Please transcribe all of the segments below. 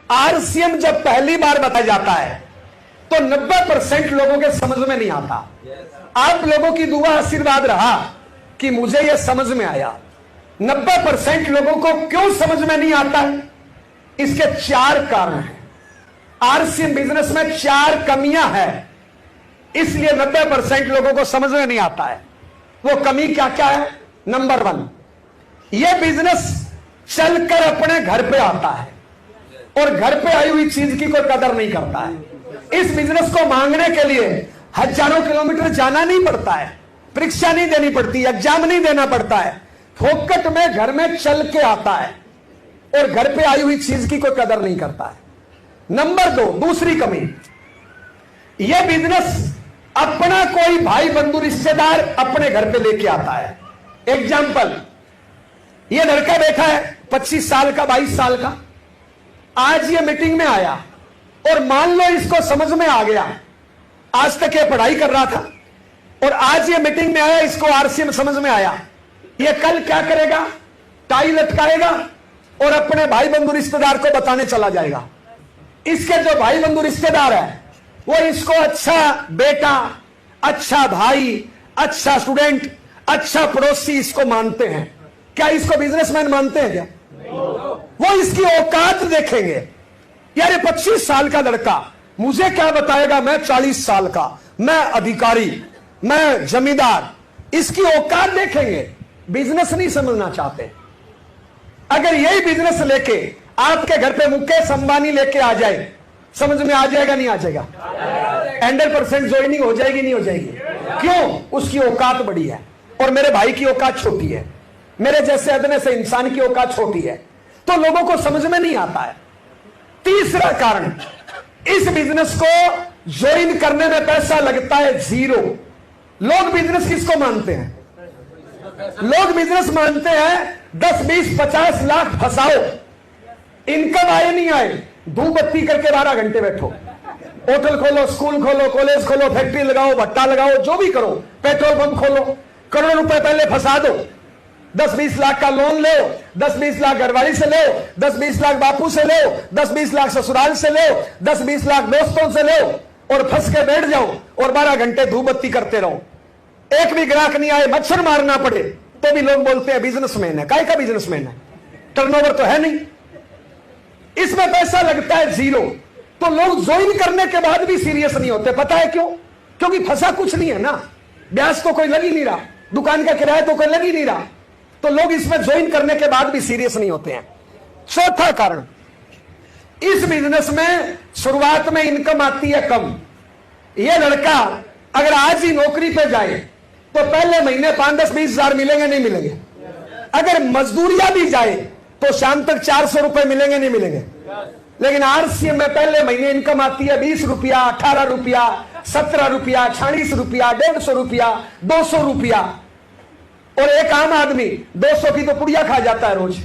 RCM जब पहली बार बताया जाता है तो 90% लोगों के समझ में नहीं आता। आप लोगों की दुआ आशीर्वाद रहा कि मुझे यह समझ में आया। 90% लोगों को क्यों समझ में नहीं आता है? इसके 4 कारण हैं। आरसीएम बिजनेस में 4 कमियां हैं, इसलिए 90% लोगों को समझ में नहीं आता है। वो कमी क्या क्या है? नंबर 1, यह बिजनेस चलकर अपने घर पे आता है और घर पे आई हुई चीज की कोई कदर नहीं करता है। इस बिजनेस को मांगने के लिए हजारों किलोमीटर जाना नहीं पड़ता है, परीक्षा नहीं देनी पड़ती, एग्जाम नहीं देना पड़ता है, फोकट में घर में चल के आता है और घर पे आई हुई चीज की कोई कदर नहीं करता है। नंबर 2, दूसरी कमी, यह बिजनेस अपना कोई भाई बंधु रिश्तेदार अपने घर पे लेके आता है। एग्जाम्पल, यह लड़का बैठा है 25 साल का, 22 साल का, आज ये मीटिंग में आया और मान लो इसको समझ में आ गया, आज तक ये पढ़ाई कर रहा था और आज ये मीटिंग में आया, इसको आरसीएम समझ में आया। ये कल क्या करेगा? टाई लटकाएगा और अपने भाई बंधु रिश्तेदार को बताने चला जाएगा। इसके जो भाई बंधु रिश्तेदार है वो इसको अच्छा बेटा, अच्छा भाई, अच्छा स्टूडेंट, अच्छा पड़ोसी इसको मानते हैं। क्या इसको बिजनेसमैन मानते हैं क्या? वो इसकी औकात देखेंगे। यार ये 25 साल का लड़का मुझे क्या बताएगा, मैं 40 साल का, मैं अधिकारी, मैं जमींदार, इसकी औकात देखेंगे। बिजनेस नहीं समझना चाहते। अगर यही बिजनेस लेके आपके घर पे मुकेश अंबानी लेके आ जाए, समझ में आ जाएगा नहीं आ जाएगा? 100% ज्वाइनिंग हो जाएगी नहीं हो जाएगी? क्यों? उसकी औकात बड़ी है और मेरे भाई की औकात छोटी है, मेरे जैसे अदने से इंसान की औकात छोटी है, तो लोगों को समझ में नहीं आता है। तीसरा कारण, इस बिजनेस को ज्वाइन करने में पैसा लगता है 0। लोग बिजनेस किसको मानते हैं? लोग बिजनेस मानते हैं 10, 20, 50 लाख फंसाओ, इनकम आए नहीं आए, धूप बत्ती करके 12 घंटे बैठो, होटल खोलो, स्कूल खोलो, कॉलेज खोलो, फैक्ट्री लगाओ, भट्टा लगाओ, जो भी करो, पेट्रोल पंप खोलो, करोड़ों रुपए पहले फंसा दो, 10-20 लाख का लोन लो, 10-20 लाख घरवाली से लो, 10-20 लाख बापू से लो, 10-20 लाख ससुराल से लो, 10-20 लाख दोस्तों से लो और फंस के बैठ जाओ और 12 घंटे धूप बत्ती करते रहो। एक भी ग्राहक नहीं आए, मच्छर मारना पड़े, तो भी लोग बोलते हैं बिजनेसमैन है। काय का बिजनेसमैन है? टर्नओवर तो है नहीं, इसमें पैसा लगता है 0। तो लोग ज्वाइन करने के बाद भी सीरियस नहीं होते। पता है क्यों? क्योंकि फंसा कुछ नहीं है ना, ब्याज तो कोई लग ही नहीं रहा, दुकान का किराया तो कोई लग ही नहीं रहा, तो लोग इसमें ज्वाइन करने के बाद भी सीरियस नहीं होते हैं। चौथा कारण, इस बिजनेस में शुरुआत में इनकम आती है कम। यह लड़का अगर आज ही नौकरी पे जाए तो पहले महीने 5, 10, 20 हजार मिलेंगे नहीं मिलेंगे? अगर मजदूरिया भी जाए तो शाम तक 400 रुपए मिलेंगे नहीं मिलेंगे? लेकिन आरसीएम में पहले महीने इनकम आती है 20 रुपया, 18 रुपया, 17 रुपया, 46 रुपया, 150 रुपया, 200 रुपया। और एक आम आदमी 200 की तो पुड़िया खा जाता है रोज।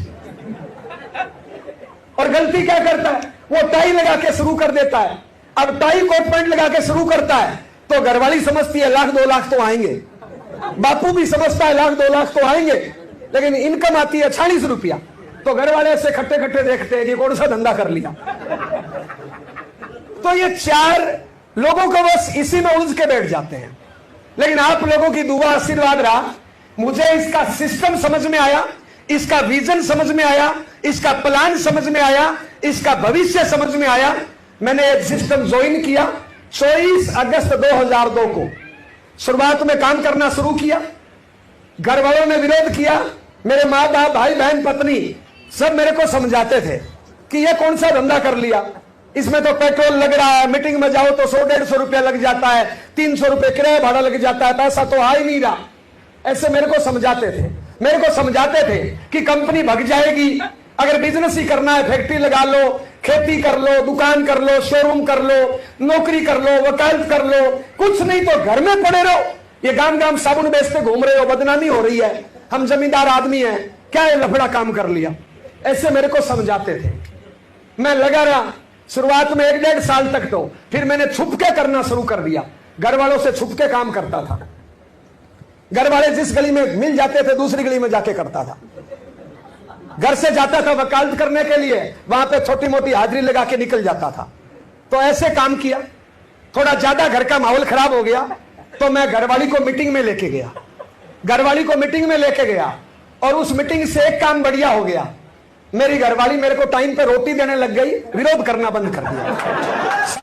और गलती क्या करता है? वो टाई लगा के शुरू कर देता है। अब टाई कोट पैंट लगा के शुरू करता है तो घरवाली समझती है 1,00,000 2 लाख तो आएंगे, बापू भी समझता है 1,00,000 2 लाख तो आएंगे, लेकिन इनकम आती है 46 रुपया, तो घर वाले ऐसे खट्टे खट्टे देखते हैं कि कौन सा धंधा कर लिया। तो ये 4 लोगों को बस इसी में उलझ के बैठ जाते हैं। लेकिन आप लोगों की दुआ आशीर्वाद रहा, मुझे इसका सिस्टम समझ में आया, इसका विजन समझ में आया, इसका प्लान समझ में आया, इसका भविष्य समझ में आया। मैंने एक सिस्टम ज्वाइन किया 24 अगस्त 2002 को। शुरुआत में काम करना शुरू किया, घर वालों ने विरोध किया, मेरे माँ बाप, भाई बहन, पत्नी सब मेरे को समझाते थे कि ये कौन सा धंधा कर लिया, इसमें तो पेट्रोल लग रहा है, मीटिंग में जाओ तो 100-150 रुपया लग जाता है, 300 रुपये किराया भाड़ा लग जाता है, पैसा तो आ ही नहीं रहा। ऐसे मेरे को समझाते थे कि कंपनी भग जाएगी, अगर बिजनेस ही करना है फैक्ट्री लगा लो, खेती कर लो, दुकान कर लो, शोरूम कर लो, नौकरी कर लो, वकालत कर लो, कुछ नहीं तो घर में पड़े रहो। ये गांव गांव साबुन बेचते घूम रहे हो, बदनामी हो रही है, हम जमींदार आदमी हैं, क्या ये लफड़ा काम कर लिया। ऐसे मेरे को समझाते थे। मैं लगा रहा शुरुआत में 1-1.5 साल तक, तो फिर मैंने छुप के करना शुरू कर दिया। घर वालों से छुप के काम करता था, घर वाले जिस गली में मिल जाते थे दूसरी गली में जाके करता था। घर से जाता था वकालत करने के लिए, वहां पे छोटी मोटी हाजिरी लगा के निकल जाता था। तो ऐसे काम किया, थोड़ा ज्यादा घर का माहौल खराब हो गया तो मैं घरवाली को मीटिंग में लेके गया, घरवाली को मीटिंग में लेके गया और उस मीटिंग से एक काम बढ़िया हो गया, मेरी घरवाली मेरे को टाइम पे रोटी देने लग गई, विरोध करना बंद कर दिया।